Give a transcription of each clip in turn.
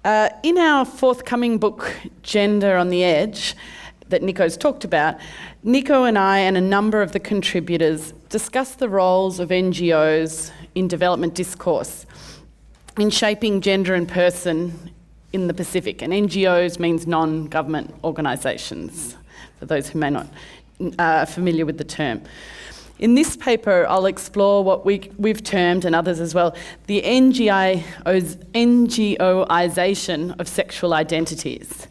In our forthcoming book, Gender on the Edge, that Nico's talked about, Nico and I and a number of the contributors discuss the roles of NGOs in development discourse in shaping gender and person in the Pacific. And NGOs means non-government organisations, for those who may not familiar with the term. In this paper, I'll explore what we've termed, and others as well, the NGOisation of sexual identities.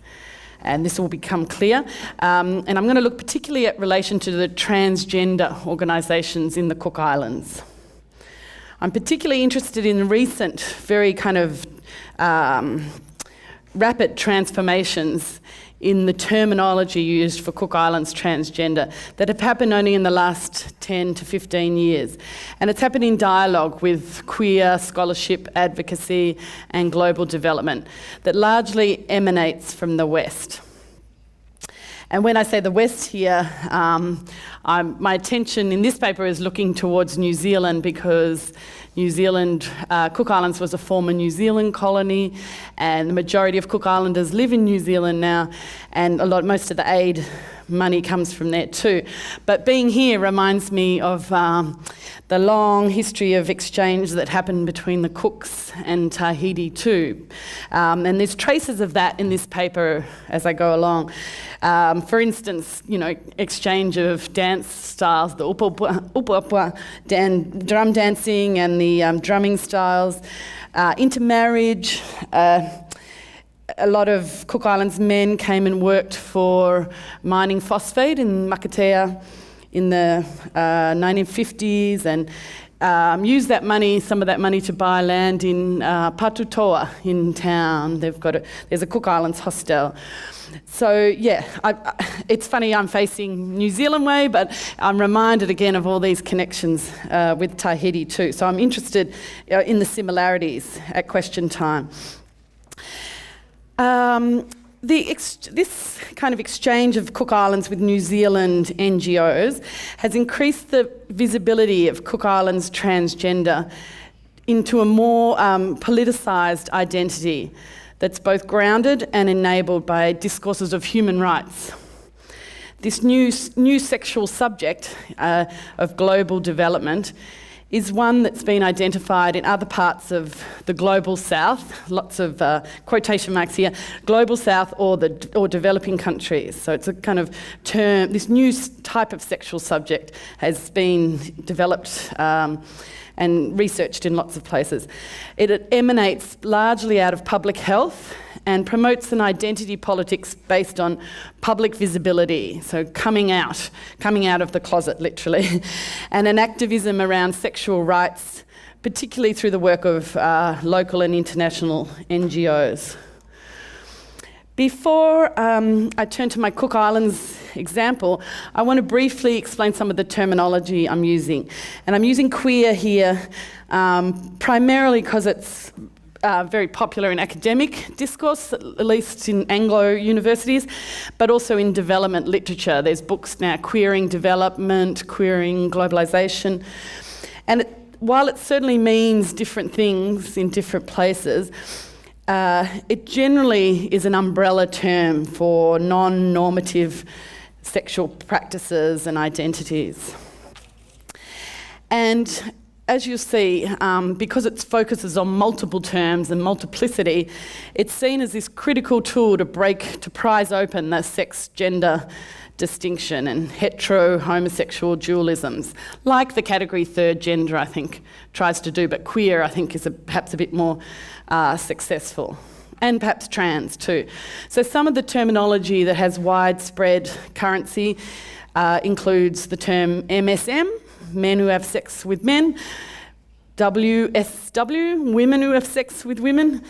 And this will become clear. And I'm going to look particularly at relation to the transgender organisations in the Cook Islands. I'm particularly interested in recent, very kind of rapid transformations in the terminology used for Cook Islands transgender that have happened only in the last 10 to 15 years. And it's happened in dialogue with queer scholarship, advocacy and global development that largely emanates from the West. And when I say the West here, my attention in this paper is looking towards New Zealand, because New Zealand, Cook Islands was a former New Zealand colony, and the majority of Cook Islanders live in New Zealand now, and most of the aid money comes from there too. But being here reminds me of the long history of exchange that happened between the Cooks and Tahiti too. And there's traces of that in this paper as I go along. For instance, exchange of dance styles, the upa drum dancing and the drumming styles, intermarriage. A lot of Cook Islands men came and worked for mining phosphate in Makatea in the 1950s, and used some of that money to buy land in Patutoa in town. There's a Cook Islands hostel. So yeah, it's funny I'm facing New Zealand way, but I'm reminded again of all these connections with Tahiti too. So I'm interested in the similarities at question time. This kind of exchange of Cook Islands with New Zealand NGOs has increased the visibility of Cook Islands transgender into a more politicised identity that's both grounded and enabled by discourses of human rights. This new sexual subject of global development is one that's been identified in other parts of the global south, lots of quotation marks here, global south or developing countries. So it's a kind of term, this new type of sexual subject has been developed and researched in lots of places. It emanates largely out of public health and promotes an identity politics based on public visibility, so coming out of the closet, literally, and an activism around sexual rights, particularly through the work of local and international NGOs. Before I turn to my Cook Islands example, I want to briefly explain some of the terminology I'm using. And I'm using queer here primarily because it's very popular in academic discourse, at least in Anglo universities, but also in development literature. There's books now, Queering Development, Queering Globalisation. And while it certainly means different things in different places, it generally is an umbrella term for non-normative sexual practices and identities. And as you'll see, because it focuses on multiple terms and multiplicity, it's seen as this critical tool to prise open the sex-gender distinction and hetero-homosexual dualisms, like the category third gender, I think, tries to do, but queer, I think, is perhaps a bit more successful, and perhaps trans too. So some of the terminology that has widespread currency includes the term MSM, men who have sex with men, WSW, women who have sex with women,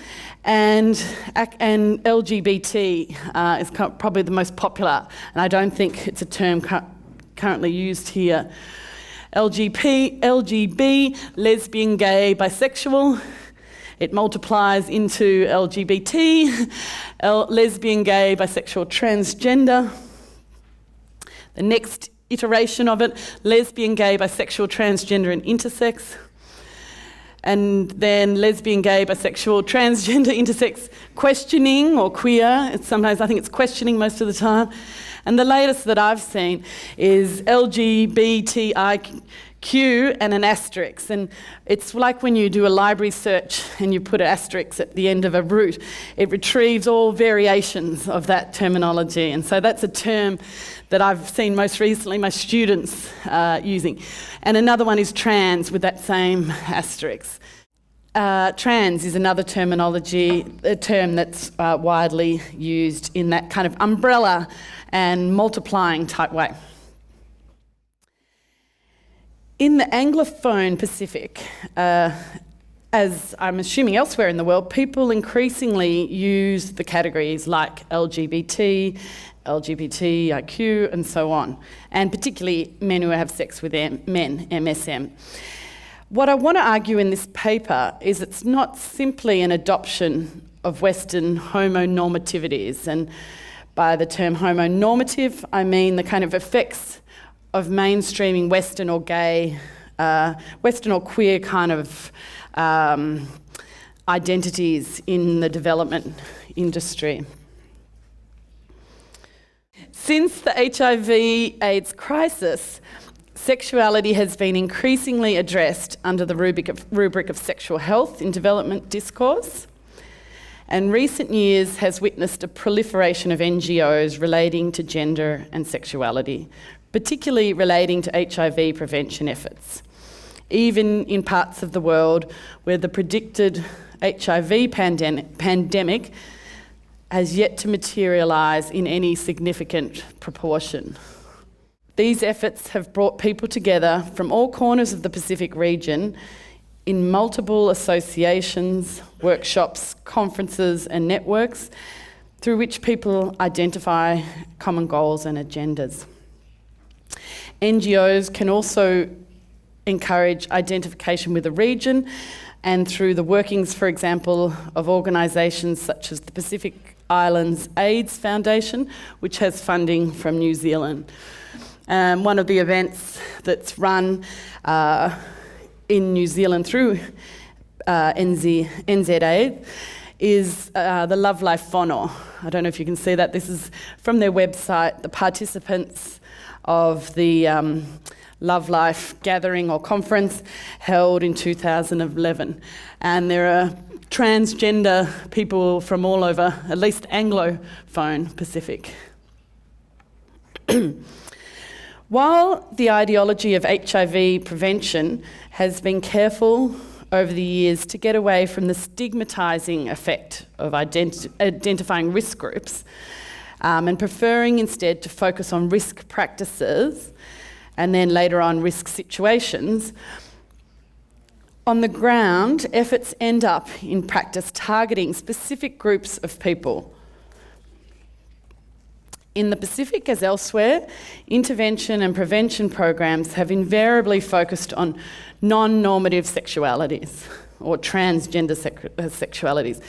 and LGBT is probably the most popular, and I don't think it's a term currently used here. LGB, lesbian, gay, bisexual. It multiplies into LGBT, lesbian, gay, bisexual, transgender. The next iteration of it, lesbian, gay, bisexual, transgender and intersex. and then lesbian, gay, bisexual, transgender, intersex, questioning or queer. Sometimes I think it's questioning most of the time. And the latest that I've seen is LGBTIQ and an asterisk. And it's like when you do a library search and you put an asterisk at the end of a root, it retrieves all variations of that terminology. And so that's a term that I've seen most recently my students using. And another one is trans with that same asterisk. Trans is another terminology, a term that's widely used in that kind of umbrella and multiplying type way. In the Anglophone Pacific, as I'm assuming elsewhere in the world, people increasingly use the categories like LGBT, LGBTIQ, and so on, and particularly men who have sex with men, MSM. What I want to argue in this paper is it's not simply an adoption of Western homonormativities, and by the term homonormative, I mean the kind of effects of mainstreaming Western or gay, Western or queer kind of identities in the development industry. Since the HIV/AIDS crisis, sexuality has been increasingly addressed under the rubric of sexual health in development discourse, and recent years has witnessed a proliferation of NGOs relating to gender and sexuality, particularly relating to HIV prevention efforts, even in parts of the world where the predicted HIV pandemic has yet to materialise in any significant proportion. These efforts have brought people together from all corners of the Pacific region in multiple associations, workshops, conferences and networks through which people identify common goals and agendas. NGOs can also encourage identification with a region, and through the workings, for example, of organisations such as the Pacific Islands AIDS Foundation, which has funding from New Zealand. One of the events that's run in New Zealand through NZA is the Love Life Whānau. I don't know if you can see that. This is from their website, the participants of the Love Life gathering or conference held in 2011. And there are transgender people from all over, at least Anglophone Pacific. While the ideology of HIV prevention has been careful over the years to get away from the stigmatising effect of identifying risk groups and preferring instead to focus on risk practices and then later on risk situations, on the ground, efforts end up in practice targeting specific groups of people. In the Pacific, as elsewhere, intervention and prevention programs have invariably focused on non-normative sexualities or transgender sexualities,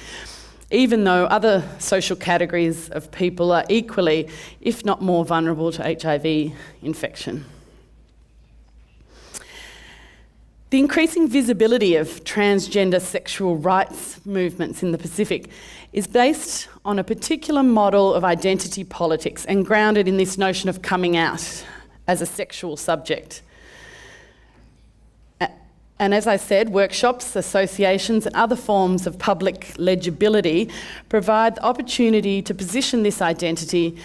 even though other social categories of people are equally, if not more, vulnerable to HIV infection. The increasing visibility of transgender sexual rights movements in the Pacific is based on a particular model of identity politics and grounded in this notion of coming out as a sexual subject. And as I said, workshops, associations and other forms of public legibility provide the opportunity to position this identity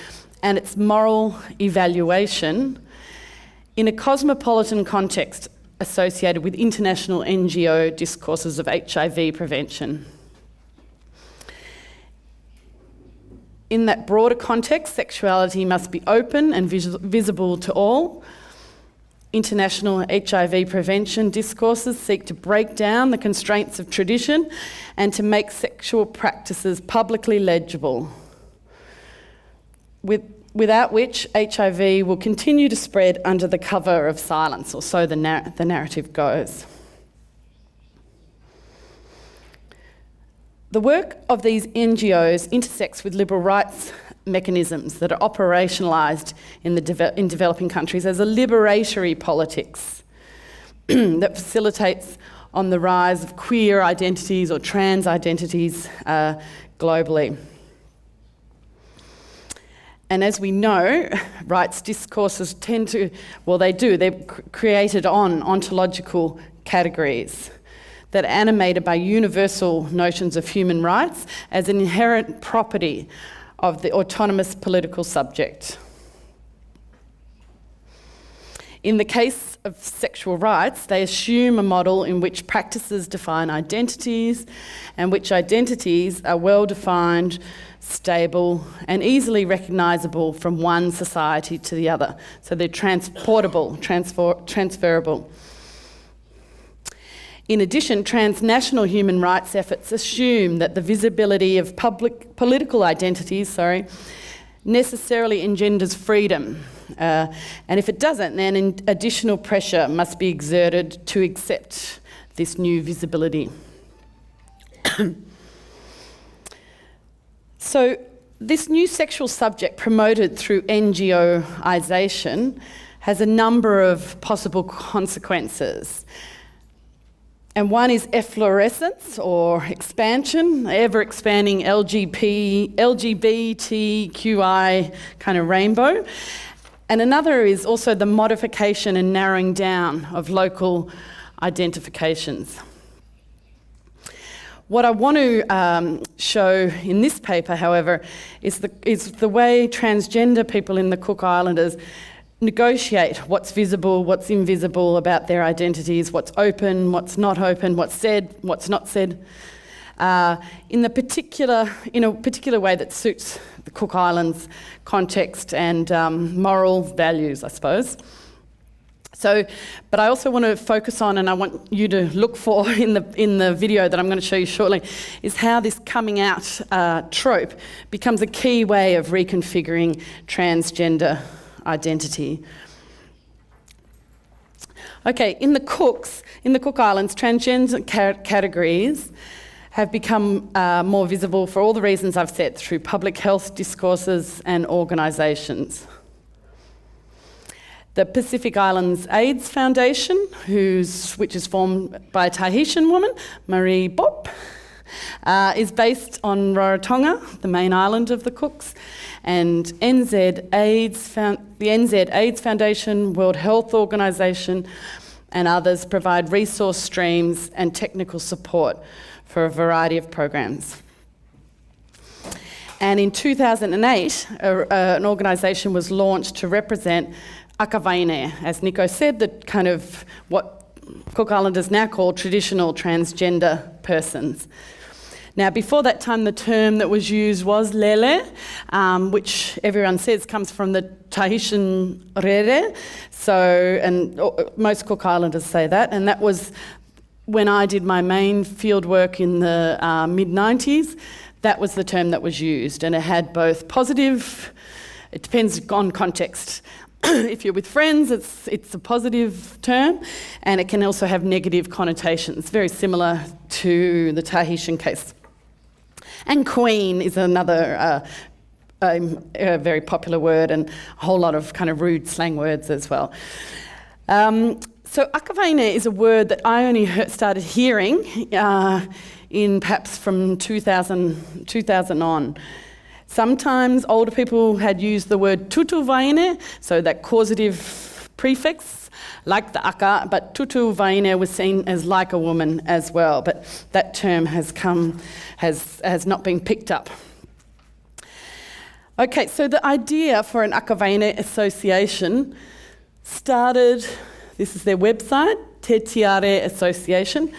and its moral evaluation in a cosmopolitan context associated with international NGO discourses of HIV prevention. In that broader context, sexuality must be open and visible to all. International HIV prevention discourses seek to break down the constraints of tradition and to make sexual practices publicly legible, without which HIV will continue to spread under the cover of silence, or so the narrative goes. The work of these NGOs intersects with liberal rights mechanisms that are operationalised in developing countries as a liberatory politics that facilitates on the rise of queer identities or trans identities globally. And as we know, rights discourses tend to, well, they're created on ontological categories that are animated by universal notions of human rights as an inherent property of the autonomous political subject. In the case of sexual rights, they assume a model in which practices define identities and which identities are well-defined, stable and easily recognisable from one society to the other. So they're transportable, transferable. In addition, transnational human rights efforts assume that the visibility of public political identities, necessarily engenders freedom. And if it doesn't, then additional pressure must be exerted to accept this new visibility. So this new sexual subject promoted through NGOisation has a number of possible consequences. And one is efflorescence or expansion, ever-expanding LGBTQI kind of rainbow. And another is also the modification and narrowing down of local identifications. What I want to show in this paper, however, is the way transgender people in the Cook Islanders negotiate what's visible, what's invisible about their identities, what's open, what's not open, what's said, what's not said, in a particular way that suits the Cook Islands context and moral values, I suppose. So, but I also want to focus on, and I want you to look for in the video that I'm going to show you shortly, is how this coming out trope becomes a key way of reconfiguring transgender identity. Okay, in the Cook Islands, transgender categories have become more visible for all the reasons I've said, through public health discourses and organisations. The Pacific Islands AIDS Foundation, which is formed by a Tahitian woman, Marie Bopp, is based on Rarotonga, the main island of the Cooks, and the NZ AIDS Foundation, World Health Organisation, and others provide resource streams and technical support for a variety of programs. And in 2008, an organisation was launched to represent Akavaine, as Nico said, the kind of what Cook Islanders now call traditional transgender persons. Now, before that time, the term that was used was lele, which everyone says comes from the Tahitian rere. So, and most Cook Islanders say that, and that was when I did my main field work in the mid-90s. That was the term that was used, and it had both positive, it depends on context. If you're with friends, it's a positive term, and it can also have negative connotations, very similar to the Tahitian case. And queen is another a very popular word, and a whole lot of kind of rude slang words as well. So akavaine is a word that I only started hearing in perhaps from 2000 on. Sometimes older people had used the word tutuvaine, so that causative prefix, like the aka, but tutuvaine was seen as like a woman as well, but that term has not been picked up. Okay, so the idea for an akavaine association started, this is their website, Te Tiare Association.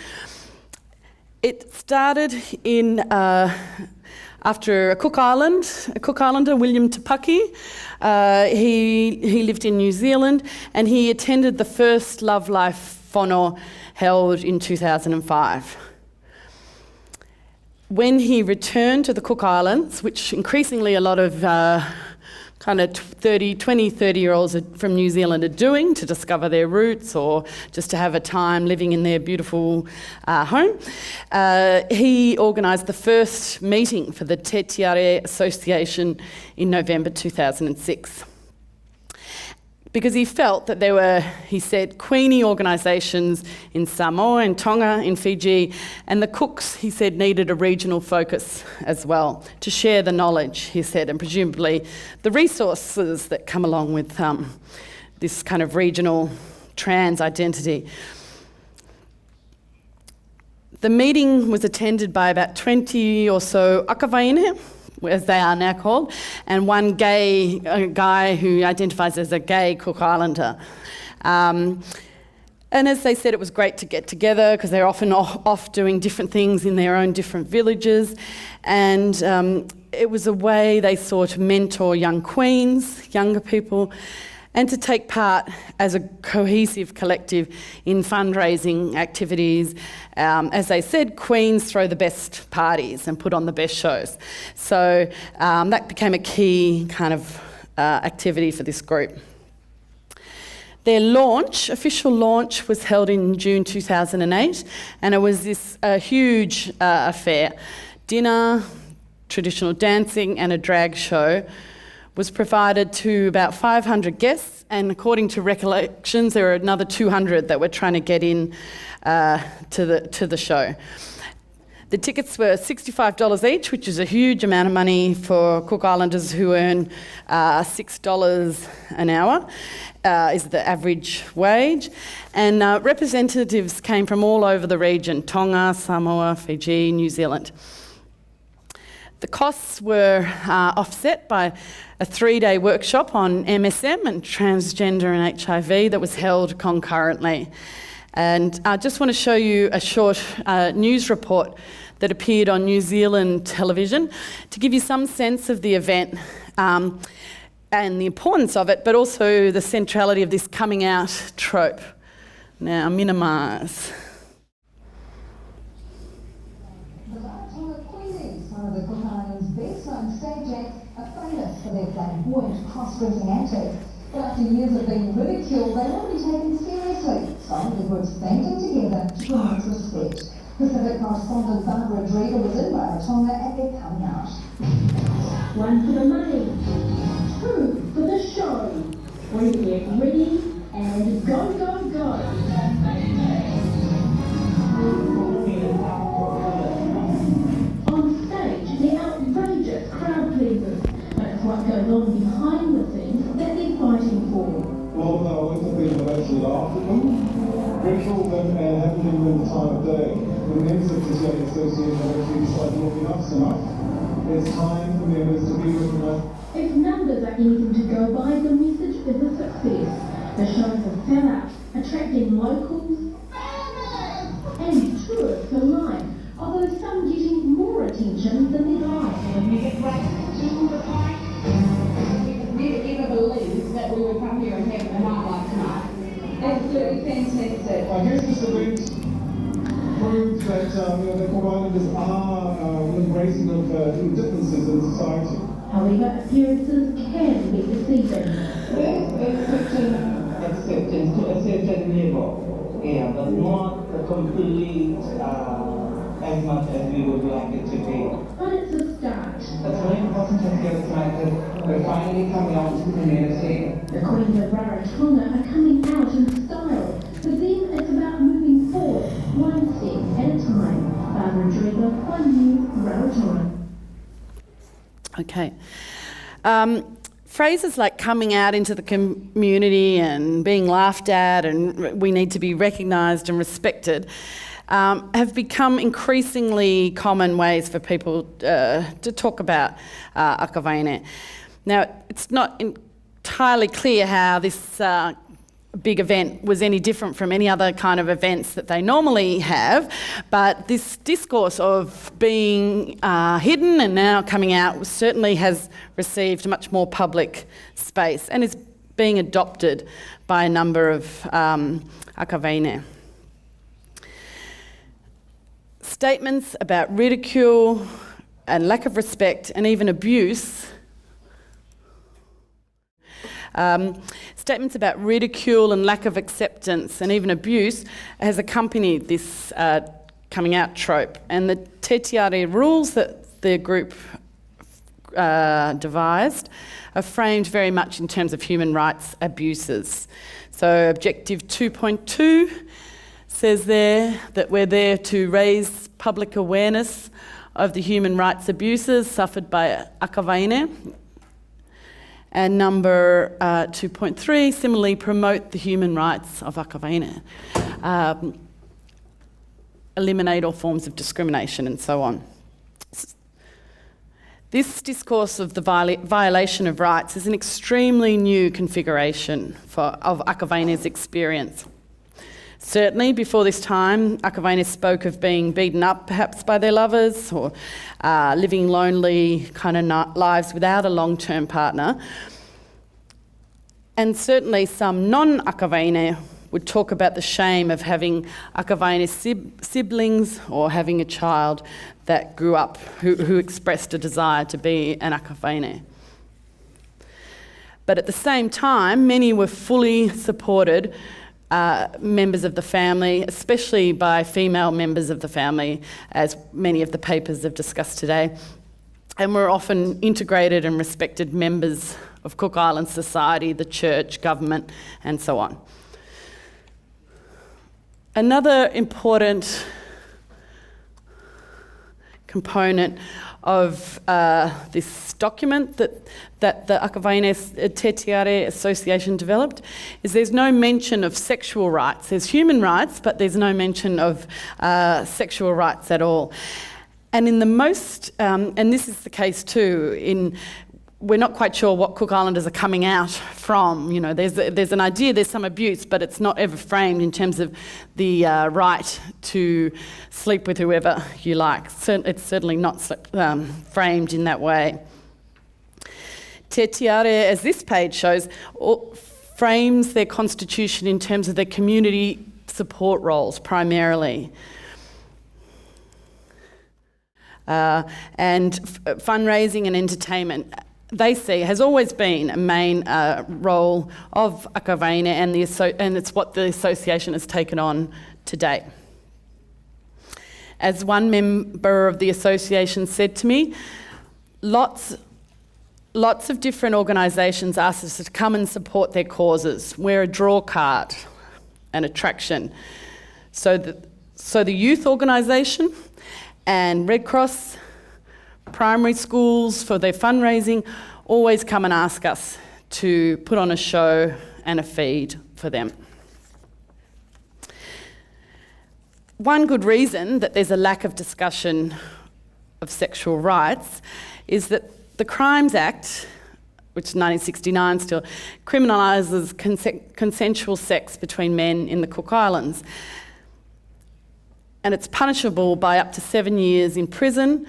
It started in after a Cook Islander, William Tapaki. He lived in New Zealand, and he attended the first Love Life whānau held in 2005. When he returned to the Cook Islands, which increasingly a lot of kind of 30-year-olds from New Zealand are doing to discover their roots or just to have a time living in their beautiful home, he organised the first meeting for the Te Tiare Association in November 2006. because he felt that there were, he said, Queenie organisations in Samoa, in Tonga, in Fiji, and the cooks, he said, needed a regional focus as well to share the knowledge, he said, and presumably the resources that come along with this kind of regional trans identity. The meeting was attended by about 20 or so akavaine, as they are now called, and one guy who identifies as a gay Cook Islander. And as they said, it was great to get together because they're often off doing different things in their own different villages. And it was a way they saw to mentor young queens, younger people, and to take part as a cohesive collective in fundraising activities. As they said, queens throw the best parties and put on the best shows. So that became a key kind of activity for this group. Their official launch, was held in June 2008, and it was this huge affair. Dinner, traditional dancing, and a drag show was provided to about 500 guests, and according to recollections, there were another 200 that were trying to get in to the show. The tickets were $65 each, which is a huge amount of money for Cook Islanders who earn $6 an hour, is the average wage. And representatives came from all over the region: Tonga, Samoa, Fiji, New Zealand. The costs were offset by a 3-day workshop on MSM and transgender and HIV that was held concurrently. And I just want to show you a short news report that appeared on New Zealand television to give you some sense of the event and the importance of it, but also the centrality of this coming out trope. Now, minimise. One of the Cook Islands' best-known stage acts are famous for their flamboyant cross-dressing antics. But after years of being ridiculed, they won't be taken seriously. So the group's banding together to promote respect. Pacific correspondent Barbara Dreger was in Rarotonga at their coming out. One for the money, two for the show. We get ready and go, go, go. The outrageous crowd pleasers. That's what goes on behind the scenes that they're fighting for. Well, I went to be actually after them, ritual them, and having them in the time of day. The members of this young association have actually decided, look, enough's enough. It's time for members to be with enough. If numbers are anything to go by, the message is a success. The shows have fell out, attracting locals and tourists alike, although some getting more attention than they'd like. When we get right to the point, we could never ever believe that we would come here and have a night like tonight. Absolutely fantastic. I guess this event proves that the Cook Islanders are embracing of differences in society. However, appearances can be deceiving. There's acceptance to a certain level, but not a complete as much as we would like it to be. But it's a start. It's very important to feel tonight that we're finally coming out to the community. The Queens of Rarotonga are coming out in style. For them, it's about moving forward, one step at a time. Barbara Dreger, One News, Rarotonga. Okay. Phrases like coming out into the community and being laughed at and we need to be recognised and respected have become increasingly common ways for people to talk about akavaine. Now, it's not entirely clear how this big event was any different from any other kind of events that they normally have, but this discourse of being hidden and now coming out certainly has received much more public space and is being adopted by a number of akavaine. Statements about ridicule and lack of respect and even abuse statements about ridicule and lack of acceptance and even abuse has accompanied this coming out trope. And the Te Tiare rules that the group devised are framed very much in terms of human rights abuses. So Objective 2.2 says there that we're there to raise public awareness of the human rights abuses suffered by Akavaine. And number 2.3, similarly promote the human rights of Akavaine. Eliminate all forms of discrimination and so on. This discourse of the violation of rights is an extremely new configuration of Akavaine's experience. Certainly before this time, Akavaine spoke of being beaten up perhaps by their lovers or living lonely kind of lives without a long-term partner. And certainly some non-Akavaine would talk about the shame of having Akavaine siblings or having a child that grew up who expressed a desire to be an Akavaine. But at the same time, many were fully supported members of the family, especially by female members of the family, as many of the papers have discussed today, and were often integrated and respected members of Cook Island society, the church, government, and so on. Another important component of this document that the Akavaine Te Tiare Association developed is there's no mention of sexual rights. There's human rights, but there's no mention of sexual rights at all. And in the most, and this is the case too, we're not quite sure what Cook Islanders are coming out from. You know, there's an idea, there's some abuse, but it's not ever framed in terms of the right to sleep with whoever you like. It's certainly not framed in that way. Te Tiare, as this page shows, frames their constitution in terms of their community support roles primarily. And fundraising and entertainment, they see, has always been a main role of Akavaine, and it's what the association has taken on to date. As one member of the association said to me, lots of different organisations ask us to come and support their causes. We're a draw card, an attraction. So the youth organisation and Red Cross, primary schools for their fundraising always come and ask us to put on a show and a feed for them. One good reason that there's a lack of discussion of sexual rights is that the Crimes Act, which is 1969 still, criminalises consensual sex between men in the Cook Islands. And it's punishable by up to 7 years in prison,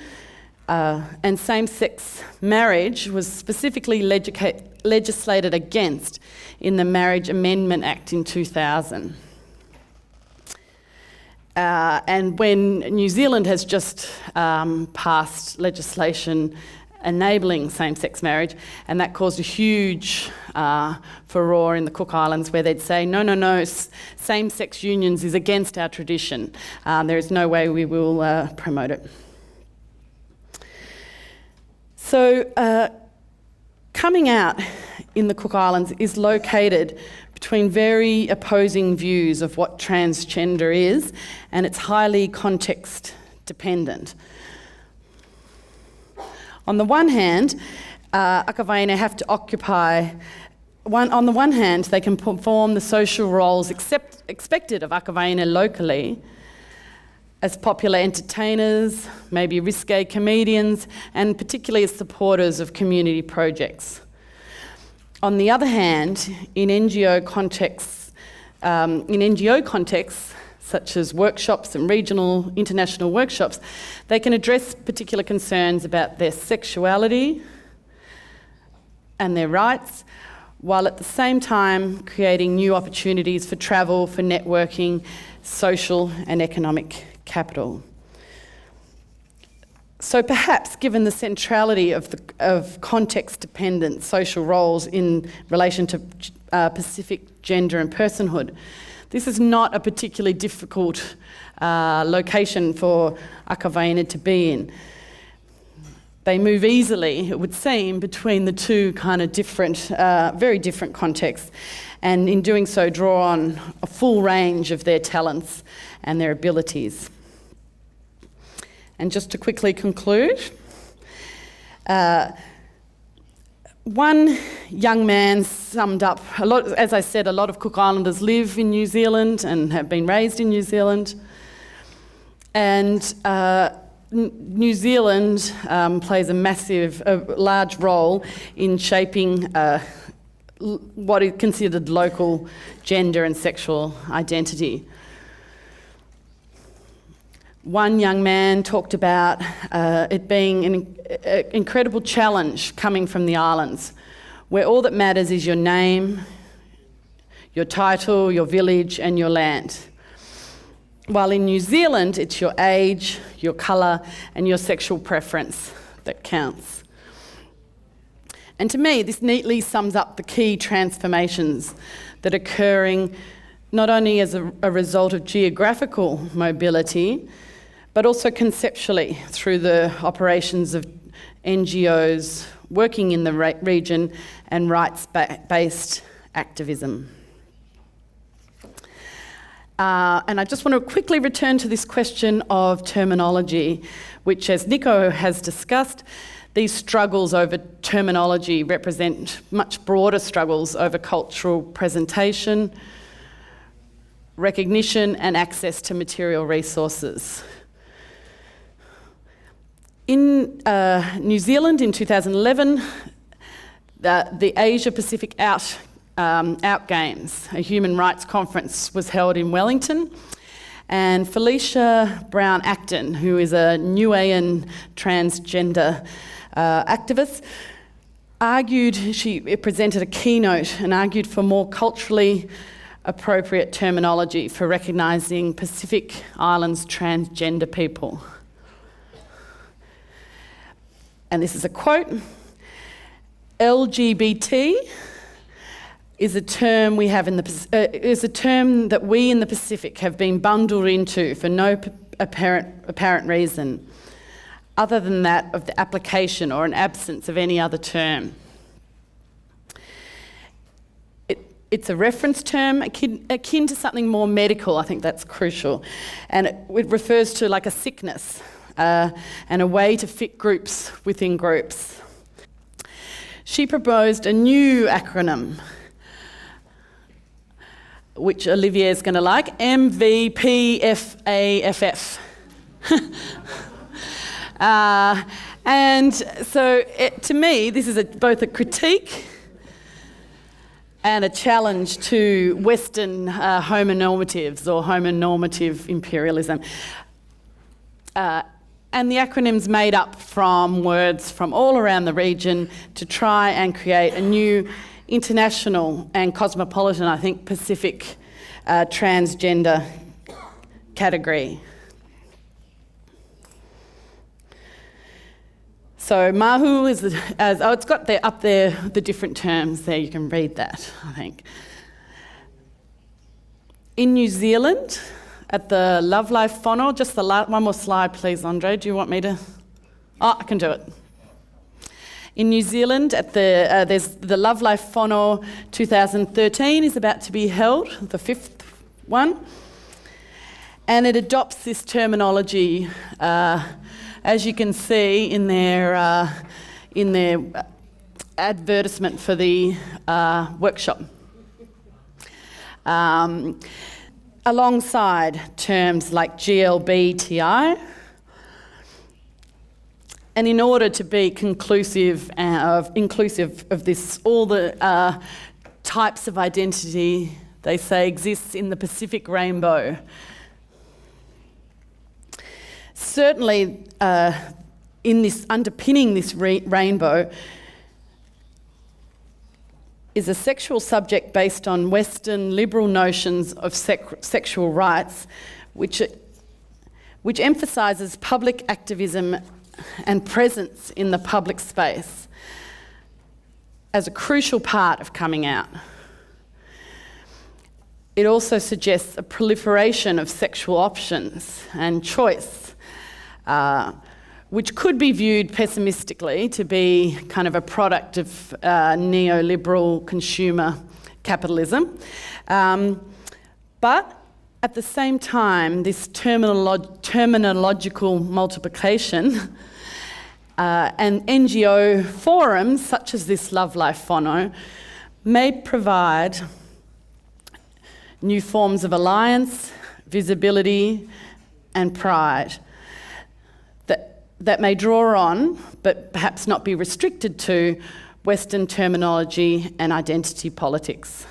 and same-sex marriage was specifically legislated against in the Marriage Amendment Act in 2000. And when New Zealand has just passed legislation enabling same-sex marriage, and that caused a huge furore in the Cook Islands where they'd say, no, same-sex unions is against our tradition. There is no way we will promote it. So coming out in the Cook Islands is located between very opposing views of what transgender is, and it's highly context dependent. On the one hand, Akavaine have to occupy, on the one hand, they can perform the social roles expected of Akavaine locally as popular entertainers, maybe risque comedians, and particularly as supporters of community projects. On the other hand, in NGO contexts, such as workshops and regional, international workshops, they can address particular concerns about their sexuality and their rights, while at the same time creating new opportunities for travel, for networking, social and economic capital. So perhaps, given the centrality of context-dependent social roles in relation to Pacific gender and personhood, this is not a particularly difficult location for Akavaine to be in. They move easily, it would seem, between the two kind of different, very different contexts, and in doing so draw on a full range of their talents and their abilities. And just to quickly conclude, one young man summed up a lot. As I said, a lot of Cook Islanders live in New Zealand and have been raised in New Zealand. And New Zealand plays a large role in shaping what is considered local gender and sexual identity. One young man talked about it being an incredible challenge coming from the islands, where all that matters is your name, your title, your village and your land. While in New Zealand, it's your age, your colour and your sexual preference that counts. And to me, this neatly sums up the key transformations that are occurring not only as a result of geographical mobility, but also conceptually through the operations of NGOs working in the region and rights-based activism. And I just want to quickly return to this question of terminology, which, as Nico has discussed, these struggles over terminology represent much broader struggles over cultural presentation, recognition and access to material resources. In New Zealand in 2011, the Asia Pacific Out Games, a human rights conference, was held in Wellington, and Felicia Brown-Acton, who is a Niuean transgender activist, she presented a keynote and argued for more culturally appropriate terminology for recognising Pacific Islands transgender people. And this is a quote: LGBT is a term we have is a term that we in the Pacific have been bundled into for no apparent reason, other than that of the application or an absence of any other term. It's a reference term akin to something more medical. I think that's crucial, and it refers to like a sickness and a way to fit groups within groups. She proposed a new acronym, which Olivier's going to like, MVPFAFF. And so to me, this is both a critique and a challenge to Western homonormatives or homonormative imperialism. And the acronym's made up from words from all around the region to try and create a new international and cosmopolitan, I think, Pacific transgender category. So Mahu is, it's got up there the different terms there, you can read that, I think. In New Zealand, at the Love Life Whanau, just one more slide please, Andre, do you want me to? Oh, I can do it. In New Zealand, at there's the Love Life Whanau 2013 is about to be held, the 5th one, and it adopts this terminology, as you can see in their advertisement for the workshop. Alongside terms like GLBTI, and in order to be inclusive of this, all the types of identity they say exists in the Pacific rainbow. Certainly, in this underpinning this rainbow is a sexual subject based on Western liberal notions of sexual rights, which emphasises public activism and presence in the public space as a crucial part of coming out. It also suggests a proliferation of sexual options and choice which could be viewed pessimistically to be kind of a product of neoliberal consumer capitalism. But at the same time, this terminological multiplication and NGO forums, such as this Love Life Phono, may provide new forms of alliance, visibility, and pride that may draw on, but perhaps not be restricted to, Western terminology and identity politics.